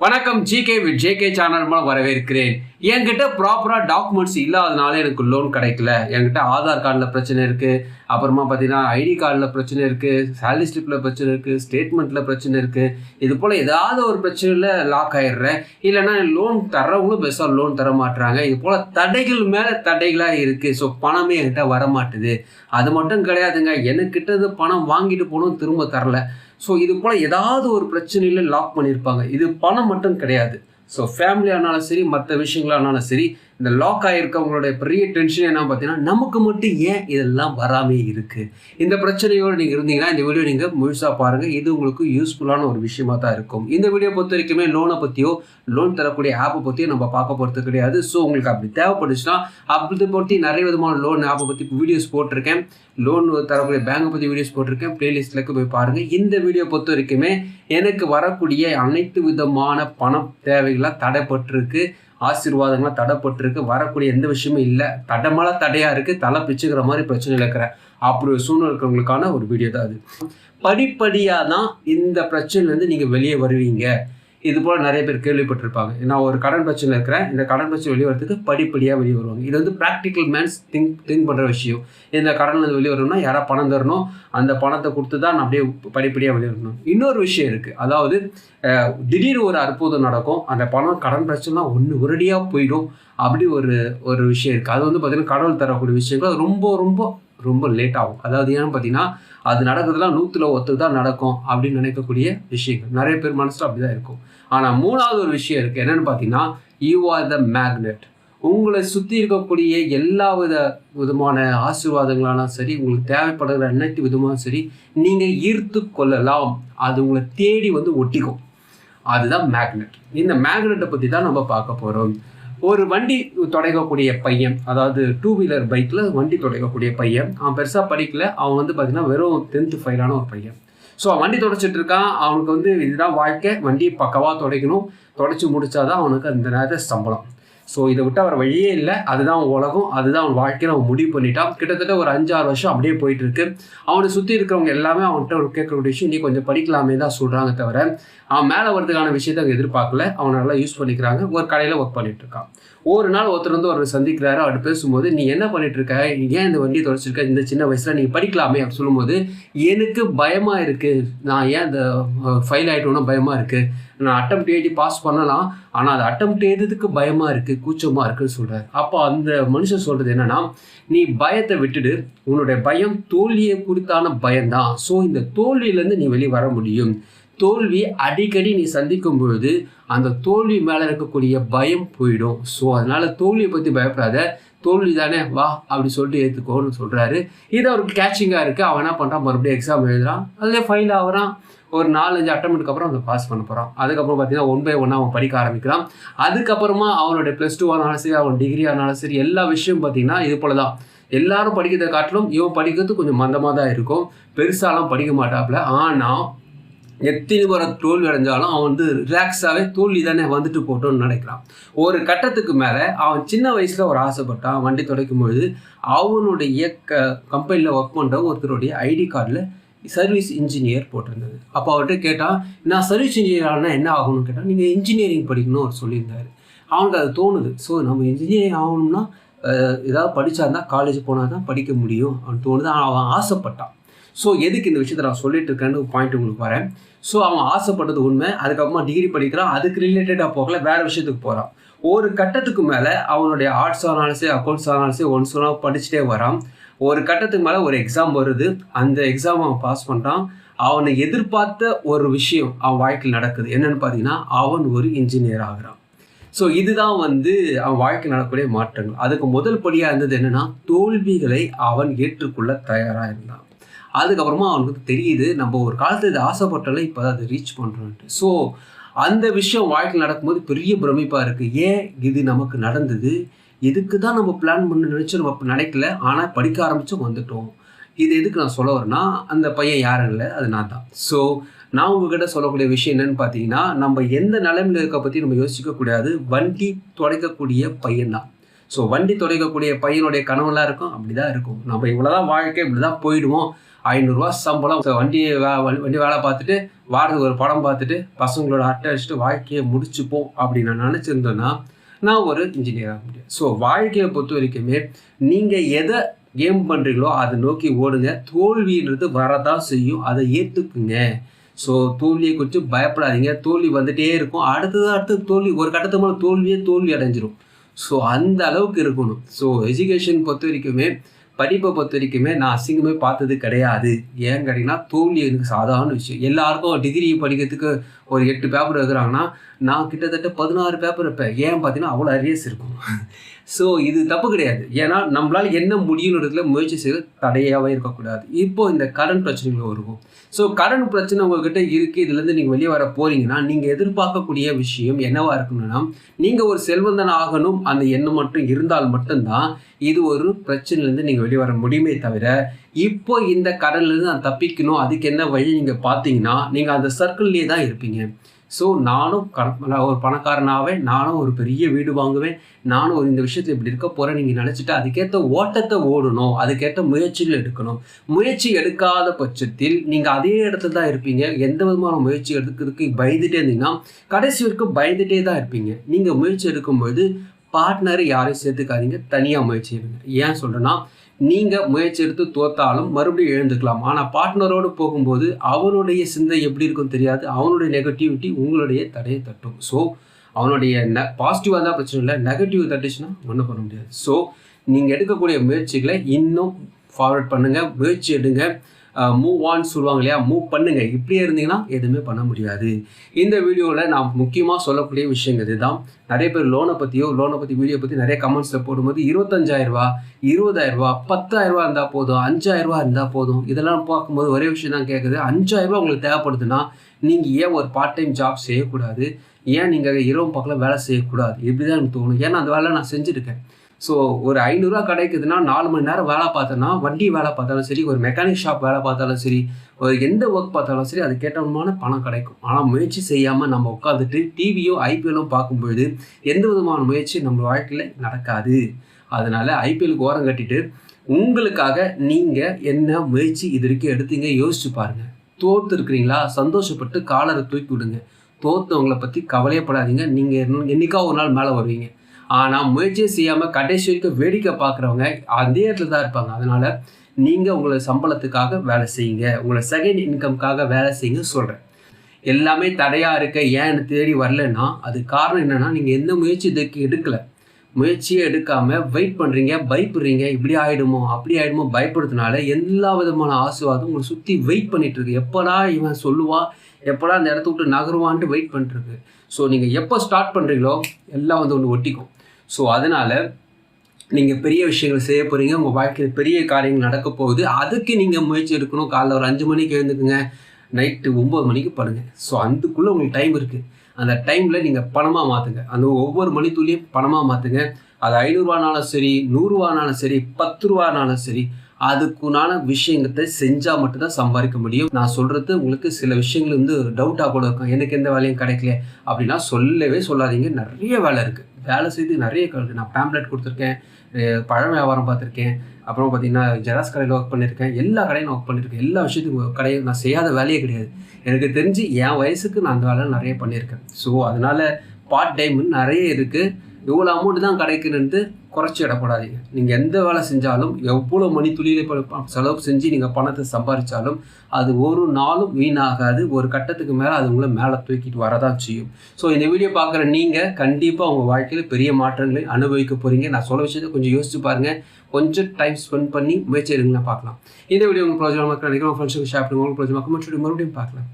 வணக்கம் GK with JK channel மூலம் வரவேற்கிறேன். என்கிட்ட ப்ராப்பராக டாக்குமெண்ட்ஸ் இல்லாதனால எனக்கு லோன் கிடைக்கல. என்கிட்ட ஆதார் கார்டில் பிரச்சனை இருக்குது, அப்புறமா பார்த்தீங்கன்னா ஐடி கார்டில் பிரச்சனை இருக்குது, சேலரி ஸ்லிப்பில் பிரச்சனை இருக்குது, ஸ்டேட்மெண்ட்டில் பிரச்சனை இருக்குது. இது போல் ஏதாவது ஒரு பிரச்சனையில் லாக் ஆகிடுறேன். இல்லைன்னா லோன் தர்றவங்களும் பெருசாக லோன் தர மாட்டுறாங்க. இது போல் தடைகள் மேலே தடைகளாக இருக்குது. ஸோ பணமே என்கிட்ட வரமாட்டுது. அது மட்டும் கிடையாதுங்க, எனக்கிட்ட பணம் வாங்கிட்டு போகணும், திரும்ப தரல. ஸோ இது போல் ஏதாவது ஒரு பிரச்சனையில் லாக் பண்ணியிருப்பாங்க. இது பணம் மட்டும் கிடையாது. ஸோ ஃபேமிலியானாலும் சரி, மற்ற விஷயங்களானாலும் சரி, இந்த லாக் ஆகிருக்கவங்களுடைய பெரிய டென்ஷன் என்ன பார்த்தீங்கன்னா, நமக்கு மட்டும் ஏன் இதெல்லாம் வராமே இருக்குது. இந்த பிரச்சனையோடு நீங்கள் இருந்தீங்கன்னா இந்த வீடியோ நீங்கள் முழுசாக பாருங்கள். இது உங்களுக்கு யூஸ்ஃபுல்லான ஒரு விஷயமா தான் இருக்கும். இந்த வீடியோ பொறுத்த வரைக்குமே லோனை பற்றியோ லோன் தரக்கூடிய ஆப்பை பற்றியோ நம்ம பார்க்க போகிறது கிடையாது. ஸோ உங்களுக்கு அப்படி தேவைப்பட்டுச்சுன்னா அப்படி பற்றி நிறைய விதமான லோன் ஆப்பை பற்றி வீடியோஸ் போட்டிருக்கேன். லோன் தரக்கூடிய பேங்கை பற்றி வீடியோஸ் போட்டிருக்கேன். பிளேலிஸ்ட்லேக்கு போய் பாருங்கள். இந்த வீடியோ பொறுத்த வரைக்குமே எனக்கு வரக்கூடிய அனைத்து விதமான பணம் தேவைகளாக தடைப்பட்டிருக்கு, ஆசீர்வாதங்களாக தடைப்பட்டிருக்கு. வரக்கூடிய எந்த விஷயமும் இல்லை, தடமலை தடையாக இருக்குது, தலை பிச்சுக்கிற மாதிரி பிரச்சனையில் இருக்கிறேன். அப்படி ஒரு சூழ்நிலை இருக்கிறவங்களுக்கான ஒரு வீடியோ தான் அது. படிப்படியாக தான் இந்த பிரச்சனைலேருந்து நீங்கள் வெளியே வருவீங்க. இது போல் நிறைய பேர் கேள்விப்பட்டிருப்பாங்க. நான் ஒரு கடன் பிரச்சனை இருக்கிறேன், இந்த கடன் பிரச்சனை வெளியே வரதுக்கு படிப்படியாக வெளியே வருவாங்க. இது வந்து ப்ராக்டிக்கல் மேன்ஸ் திங்க் பண்ணுற விஷயம். இந்த கடன்லேருந்து வெளியே வரணும்னா யாராவது பணம் தரணும், அந்த பணத்தை கொடுத்து தான் நான் அப்படியே படிப்படியாக வெளியே வரணும். இன்னொரு விஷயம் இருக்குது, அதாவது திடீர்னு ஒரு அற்புதம் நடக்கும், அந்த பணம் கடன் பிரச்சனைலாம் ஒரடியாக போயிடும். அப்படி ஒரு விஷயம் இருக்குது. அது வந்து பார்த்திங்கன்னா கடவுள் தரக்கூடிய விஷயங்கள். அது ரொம்ப ரொம்ப ரொம்ப லேட் ஆகும். அதாவது ஏன்னு பார்த்தீங்கன்னா, அது நடக்கிறதுலாம் 100ல் 1 தான் நடக்கும் அப்படின்னு நினைக்கக்கூடிய விஷயங்கள் நிறைய பேர் மனசில் அப்படி தான் இருக்கும். ஆனால் மூணாவது ஒரு விஷயம் இருக்குது. என்னென்னு பார்த்தீங்கன்னா, யூ ஆர் த மேக்னெட். உங்களை சுற்றி இருக்கக்கூடிய எல்லா விதமான ஆசீர்வாதங்களாலும் சரி, உங்களுக்கு தேவைப்படுகிற அனைத்து விதமாகவும் சரி, நீங்கள் ஈர்த்து கொள்ளலாம். அது உங்களை தேடி வந்து ஒட்டிக்கும். அதுதான் மேக்னெட். இந்த மேக்னெட்டை பற்றி தான் நம்ம பார்க்க போகிறோம். ஒரு வண்டி தொடங்கக்கூடிய பையன், அதாவது 2 வீலர் பைக்கில் வண்டி தொடங்கக்கூடிய பையன், அவன் பெருசாக படிக்கல. அவன் வந்து பார்த்திங்கன்னா வெறும் 10th ஃபெயிலான ஒரு பையன். ஸோ அவன் வண்டி தொடச்சிட்டு இருக்கான். அவனுக்கு வந்து இதுதான் வாழ்க்கை, வண்டி பக்கவாக தொடக்கணும், தொடச்சி முடித்தாதான் அவனுக்கு அந்த நேரத்தில் சம்பளம். ஸோ இதை விட்டு அவர் வழியே இல்லை. அதுதான் அவன் உலகம், அதுதான் அவன் வாழ்க்கையில் அவன் முடிவு பண்ணிட்டான். கிட்டத்தட்ட ஒரு 5-6 வருஷம் அப்படியே போயிட்டுருக்கு. அவனை சுற்றி இருக்கிறவங்க எல்லாமே அவன்கிட்ட ஒரு கேட்கக்கூடிய விஷயம், நீ கொஞ்சம் படிக்கலாமே தான் சொல்கிறாங்க தவிர அவன் மேலே வரதுக்கான விஷயத்தை அவங்க எதிர்பார்க்கல. அவனை நல்லா யூஸ் பண்ணிக்கிறாங்க. ஒரு கடையில் ஒர்க் பண்ணிகிட்ருக்கான். ஒரு நாள் ஒருத்தர் வந்து ஒரு சந்திக்கிறாரு. அவர் பேசும்போது, நீ என்ன பண்ணிகிட்ருக்க, ஏன் இந்த வண்டி தொடச்சிருக்க, இந்த சின்ன வயசில் நீ படிக்கலாமே அப்படின்னு சொல்லும்போது, எனக்கு பயமாக இருக்குது, நான் ஏன் இந்த ஃபெயில் ஆகிட்டோன்னா பயமாக இருக்குது, நான் அட்டெம்ப்ட் எழுதி பாஸ் பண்ணலாம், ஆனால் அது அட்டெம்ப்ட் எழுதுறதுக்கு பயமாக இருக்குது, கூச்சமாக இருக்குதுன்னு சொல்கிறார். அப்போ அந்த மனுஷன் சொல்கிறது என்னென்னா, நீ பயத்தை விட்டுடு, உன்னுடைய பயம் தோல்வியை குறித்தான பயம்தான். ஸோ இந்த தோல்வியிலேருந்து நீ வெளியே வர முடியும். தோல்வி அடிக்கடி நீ சந்திக்கும் பொழுது அந்த தோல்வி மேலே இருக்கக்கூடிய பயம் போயிடும். ஸோ அதனால் தோல்வியை பற்றி பயப்படாத, தோல்வி தானே வா அப்படி சொல்லிட்டு ஏற்றுக்கோன்னு சொல்கிறாரு. இது அவருக்கு கேட்சிங்காக இருக்குது. அவன் என்ன பண்ணுறான், மறுபடியும் எக்ஸாம் எழுதுறான், அதில் ஃபெயில் ஆகிறான். ஒரு 4-5 அட்டெம்ப்ட்டுக்கு அப்புறம் அவன் பாஸ் பண்ண போகிறான். அதுக்கப்புறம் பார்த்தீங்கன்னா 1 by 1 அவன் படிக்க ஆரம்பிக்கிறான். அதுக்கப்புறமா அவனுடைய +2 ஆனாலும் சரி, அவன் டிகிரி ஆனாலும் சரி, எல்லா விஷயம் பார்த்தீங்கன்னா இது போல தான். எல்லாரும் படிக்கிறதை காட்டிலும் இவன் படிக்கிறது கொஞ்சம் மந்தமாக தான் இருக்கும். பெருசாலாம் படிக்க மாட்டாப்புல. ஆனால் எத்தனை முறை தோல்வி அடைஞ்சாலும் அவன் வந்து ரிலாக்ஸாகவே தோல்வி தானே வந்துட்டு போட்டோன்னு நினைக்கிறான். ஒரு கட்டத்துக்கு மேலே அவன் சின்ன வயசில் ஒரு ஆசைப்பட்டான். வண்டி துடைக்கும் பொழுது அவனுடைய கம்பெனியில் ஒர்க் பண்ணுற ஒருத்தருடைய ஐடி கார்டில் சர்வீஸ் இன்ஜினியர் போட்டிருந்தது. அப்போ அவர்கிட்ட கேட்டான், நான் சர்வீஸ் இன்ஜினியர் ஆனால் என்ன ஆகணும்னு கேட்டால், நீங்கள் இன்ஜினியரிங் படிக்கணும்னு அவர் சொல்லியிருந்தார். அவனுக்கு அது தோணுது. ஸோ நம்ம இன்ஜினியரிங் ஆகணும்னா ஏதாவது படித்தா இருந்தால் காலேஜ் போனால் தான் படிக்க முடியும் அவன் தோணுது. அவன் ஆசைப்பட்டான். ஸோ எதுக்கு இந்த விஷயத்தை நான் சொல்லிட்டு இருக்கேன்னு பாயிண்ட் உங்களுக்கு வரேன். ஸோ அவன் ஆசைப்பட்டது உண்மை. அதுக்கப்புறமா டிகிரி படிக்கிறான். அதுக்கு ரிலேட்டடாக போகல, வேறு விஷயத்துக்கு போகிறான். ஒரு கட்டத்துக்கு மேலே அவனுடைய ஆர்ட்ஸ் ஆனாலும் சரி, அக்கௌண்ட்ஸ் ஆனாலும் சரி, ஒன்ஸ் படிச்சுட்டே வரான். ஒரு கட்டத்துக்கு மேலே ஒரு எக்ஸாம் வருது. அந்த எக்ஸாம் அவன் பாஸ் பண்ணுறான். அவனை எதிர்பார்த்த ஒரு விஷயம் அவன் வாழ்க்கையில் நடக்குது. என்னென்னு பார்த்தீங்கன்னா, அவன் ஒரு இன்ஜினியர் ஆகிறான். ஸோ இதுதான் வந்து அவன் வாழ்க்கையில் நடக்கக்கூடிய மாற்றங்கள். அதுக்கு முதல் படியாக இருந்தது என்னென்னா, தோல்விகளை அவன் ஏற்றுக்கொள்ள தயாராக இருந்தான். அதுக்கப்புறமா அவனுக்கு தெரியுது, நம்ம ஒரு காலத்தில் இது ஆசைப்பட்டாலே இப்போ அதை ரீச் பண்ணுறோன்ட்டு. ஸோ அந்த விஷயம் வாழ்க்கையில் நடக்கும்போது பெரிய பிரமிப்பாக இருக்குது. ஏன் இது நமக்கு நடந்தது, இதுக்கு தான் நம்ம பிளான் பண்ண நினச்சோம், நம்ம அப்போ நினைக்கல, ஆனால் படிக்க ஆரம்பித்தோம், வந்துட்டோம். இது எதுக்கு நான் சொல்ல வரேன்னா, அந்த பையன் யாரும் இல்லை, அது நான் தான். ஸோ நான் உங்ககிட்ட சொல்லக்கூடிய விஷயம் என்னென்னு பார்த்தீங்கன்னா, நம்ம எந்த நிலைமையில் இருக்க பற்றி நம்ம யோசிக்கக்கூடாது. வண்டி துடைக்கக்கூடிய பையன் தான். ஸோ வண்டி துடைக்கக்கூடிய பையனுடைய கனவுலாம் இருக்கும், அப்படி தான் இருக்கும். நம்ம இவ்வளோதான் வாழ்க்கை, இப்படி தான் போயிடுவோம் ரூ. 500 சம்பளம், வண்டி வேலை பார்த்துட்டு வாரத்துக்கு ஒரு படம் பார்த்துட்டு பசங்களோட அட்டை அடிச்சுட்டு வாழ்க்கையை முடிச்சுப்போம் அப்படின்னு நான் நினச்சிருந்தேன்னா நான் ஒரு இன்ஜினியராக முடியும். ஸோ வாழ்க்கையை பொறுத்த வரைக்குமே நீங்கள் எதை கேம் பண்ணுறீங்களோ அதை நோக்கி ஓடுங்க. தோல்வின்றது வரதான் செய்யும், அதை ஏற்றுக்குங்க. ஸோ தோல்வியை குறித்து பயப்படாதீங்க. தோல்வி வந்துகிட்டே இருக்கும். அடுத்து தோல்வி, ஒரு கட்டத்துக்கு மேலே தோல்வி அடைஞ்சிரும். ஸோ அந்த அளவுக்கு இருக்கணும். ஸோ எஜுகேஷன் பொறுத்த வரைக்குமே, படிப்பை பொறுத்த வரைக்குமே நான் அசிங்கமே பார்த்தது கிடையாது. ஏன் கேட்டிங்கன்னா தோல்வி எனக்கு சாதாரண விஷயம். எல்லாருக்கும் டிகிரி படிக்கிறதுக்கு ஒரு 8 பேப்பர் இருக்கிறாங்கன்னா நான் கிட்டத்தட்ட 16 பேப்பர் இருப்பேன். ஏன் பார்த்தீங்கன்னா அவ்வளோ அரியர்ஸ் இருக்கும். ஸோ இது தப்பு கிடையாது. ஏன்னா நம்மளால் என்ன முடியுன்றதுல முயற்சி செய்ய தடையாகவே இருக்கக்கூடாது. இப்போது இந்த கடன் பிரச்சனைகள் இருக்கும். ஸோ கடன் பிரச்சனை உங்கள்கிட்ட இருக்குது, இதுலேருந்து நீங்கள் வெளியே வர போகிறீங்கன்னா நீங்கள் எதிர்பார்க்கக்கூடிய விஷயம் என்னவா இருக்கணும்னா, நீங்கள் ஒரு செல்வந்தன் ஆகணும் அந்த எண்ணம் மட்டும் இருந்தால் மட்டும்தான் இது ஒரு பிரச்சனையிலேருந்து நீங்கள் வெளியே வர முடியுமே தவிர, இப்போ இந்த கடன்லேருந்து நான் தப்பிக்கணும் அதுக்கு என்ன வழி நீங்கள் பார்த்தீங்கன்னா நீங்கள் அந்த சர்க்கிள்லேயே தான் இருப்பீங்க. ஸோ நானும் ஒரு பணக்காரனாகவே, நானும் ஒரு பெரிய வீடு வாங்குவேன், நானும் இந்த விஷயத்தில் இப்படி இருக்க போகிறேன் நீங்கள் நினச்சிட்டு அதுக்கேற்ற ஓட்டத்தை ஓடணும், அதுக்கேற்ற முயற்சிகள் எடுக்கணும். முயற்சி எடுக்காத பட்சத்தில் நீங்கள் அதே இடத்துல தான் இருப்பீங்க. எந்த விதமான முயற்சி எடுக்கிறதுக்கு பயந்துகிட்டே இருந்தீங்கன்னா கடைசி வரைக்கும் பயந்துகிட்டே தான் இருப்பீங்க. நீங்கள் முயற்சி எடுக்கும்போது பார்ட்னரை யாரையும் சேர்த்துக்காதீங்க, தனியாக முயற்சி எடுங்க. ஏன் சொல்கிறேன்னா, நீங்கள் முயற்சி எடுத்து தோத்தாலும் மறுபடியும் எழுந்துக்கலாம். ஆனால் பார்ட்னரோடு போகும்போது அவனுடைய சிந்தை எப்படி இருக்குன்னு தெரியாது. அவனுடைய நெகட்டிவிட்டி உங்களுடைய தடையை தட்டும். ஸோ அவனுடைய பாசிட்டிவாக தான் பிரச்சனை இல்லை, நெகட்டிவ் தட்டுச்சுன்னா ஒன்றும் பண்ண முடியாது. ஸோ நீங்கள் எடுக்கக்கூடிய முயற்சிகளை இன்னும் ஃபார்வர்ட் பண்ணுங்கள், முயற்சி எடுங்க. மூவ் ஆன் சொல்லுவாங்க இல்லையா, மூவ் பண்ணுங்க. இப்படியே இருந்தீங்கன்னா எதுவுமே பண்ண முடியாது. இந்த வீடியோவில் நான் முக்கியமாக சொல்லக்கூடிய விஷயங்கள் இதுதான். நிறைய பேர் லோனை பற்றி வீடியோ பற்றி நிறைய கமெண்ட்ஸில் போடும்போது 25,000 20,000 10,000 இருந்தால் போதும், 5,000 இருந்தால் போதும், இதெல்லாம் பார்க்கும்போது ஒரே விஷயம் தான் கேட்குது. 5,000 உங்களுக்கு தேவைப்படுதுன்னா நீங்கள் ஏன் ஒரு பார்ட் டைம் ஜாப் செய்யக்கூடாது? ஏன் நீங்கள் இரவு பக்கத்தில் வேலை செய்யக்கூடாது? இப்படி தான் எனக்கு தோணும். ஏன்னா அந்த வேலை நான் செஞ்சுருக்கேன். ஸோ ஒரு 500 கிடைக்குதுன்னா 4 மணி நேரம் வேலை பார்த்தோன்னா, வண்டி வேலை பார்த்தாலும் சரி, ஒரு மெக்கானிக் ஷாப் வேலை பார்த்தாலும் சரி, ஒரு எந்த ஒர்க் பார்த்தாலும் சரி, அது கேட்டமான பணம் கிடைக்கும். ஆனால் முயற்சி செய்யாமல் நம்ம உட்காந்துட்டு டிவியோ ஐபிஎல்லும் பார்க்கும்பொழுது எந்த விதமான முயற்சி நம்ம வாழ்க்கையில் நடக்காது. அதனால் ஐபிஎலுக்கு ஓரம் கட்டிட்டு உங்களுக்காக நீங்கள் என்ன முயற்சி இது வரைக்கும் எடுத்தீங்க யோசிச்சு பாருங்கள். தோற்று இருக்கிறீங்களா, சந்தோஷப்பட்டு காலரை தூக்கி விடுங்க. தோற்றவங்களை பற்றி கவலையப்படாதீங்க. நீங்கள் என்னைக்கா ஒரு நாள் மேலே வருவீங்க. ஆனால் முயற்சியை செய்யாமல் கடைசி வரைக்கும் வேடிக்கை பார்க்குறவங்க அதே இடத்துல தான் இருப்பாங்க. அதனால் நீங்கள் உங்களை சம்பளத்துக்காக வேலை செய்யுங்க, உங்களை செகண்ட் இன்கம்காக வேலை செய்யுங்க சொல்கிறேன். எல்லாமே தடையாக இருக்க ஏன் என்னை தேடி வரலன்னா அது காரணம் என்னென்னா, நீங்கள் எந்த முயற்சி எடுக்கலை. முயற்சியே எடுக்காமல் வெயிட் பண்ணுறீங்க, பயப்படுறீங்க. இப்படி ஆகிடுமோ அப்படி ஆகிடுமோ பயப்படுறதுனால எல்லா விதமான ஆசீர்வாதம் உங்களை சுற்றி வெயிட் பண்ணிகிட்ருக்கு. எப்போடா இவன் சொல்லுவா, எப்போடா அந்த இடத்த விட்டு நகருவான்ட்டு வெயிட் பண்ணிட்டுருக்கு. ஸோ நீங்கள் எப்போ ஸ்டார்ட் பண்ணுறீங்களோ எல்லாம் ஒன்று ஒட்டிக்கும். ஸோ அதனால் நீங்கள் பெரிய விஷயங்கள் செய்ய போகிறீங்க, உங்கள் வாழ்க்கையில் பெரிய காரியங்கள் நடக்க போகுது. அதுக்கு நீங்கள் முயற்சி எடுக்கணும். காலைல ஒரு 5 மணிக்கு எழுந்துக்குங்க, நைட்டு 9 மணிக்கு படுங்க. ஸோ அதுக்குள்ளே உங்களுக்கு டைம் இருக்குது. அந்த டைமில் நீங்கள் பணமாக மாற்றுங்க. அந்த ஒவ்வொரு மணித்துளியும் பணமாக மாற்றுங்க. அது 500 சரி, 100 சரி, 10 சரி, அதுக்குண்டான விஷயத்தை செஞ்சால் மட்டும்தான் சம்பாதிக்க முடியும். நான் சொல்கிறது உங்களுக்கு சில விஷயங்கள் டவுட்டாக கூட இருக்கும். எனக்கு எந்த வேலையும் கிடைக்கல அப்படின்னா சொல்லவே சொல்லாதீங்க. நிறைய வேலை இருக்குது, வேலை செய்து நிறைய இருக்குது. நான் பேம்ப்ளெட் கொடுத்துருக்கேன், பழம் வியாபாரம் பார்த்துருக்கேன், அப்புறம் பார்த்திங்கன்னா ஜெராக்ஸ் கடையில் ஒர்க் பண்ணியிருக்கேன், எல்லா கடையும் ஒர்க் பண்ணியிருக்கேன். எல்லா விஷயத்துக்கும் கடையை நான் செய்யாத வேலையே கிடையாது. எனக்கு தெரிஞ்சு என் வயசுக்கு நான் அந்த வேலை நிறைய பண்ணியிருக்கேன். ஸோ அதனால் பார்ட் டைம்னு நிறைய இருக்குது. இவ்வளோ அமௌண்ட் தான் கிடைக்குன்னு குறைச்சி இடப்படாதீங்க. நீங்கள் எந்த வேலை செஞ்சாலும், எவ்வளோ மணித்துளியில் செலவு செஞ்சு நீங்கள் பணத்தை சம்பாதிச்சாலும் அது ஒரு நாளும் வீணாகாது. ஒரு கட்டத்துக்கு மேலே அது உங்களை மேலே தூக்கிட்டு வரதான் செய்யும். ஸோ இந்த வீடியோ பார்க்குற நீங்கள் கண்டிப்பாக உங்கள் வாழ்க்கையில் பெரிய மாற்றங்களை அனுபவிக்க போகிறீங்க. நான் சொல்ல விஷயத்தை கொஞ்சம் யோசிச்சு பாருங்கள். கொஞ்சம் டைம் ஸ்பெண்ட் பண்ணி முயற்சி எடுங்களா பார்க்கலாம். இந்த வீடியோ உங்களுக்கு பிரோஜனமாக நினைக்கிறேன். ஃப்ரெண்ட்ஸுக்கு ஷேர் பண்ணுங்க. உங்களுக்கு பிரோஜனமாக மறுபடியும் பார்க்கலாம்.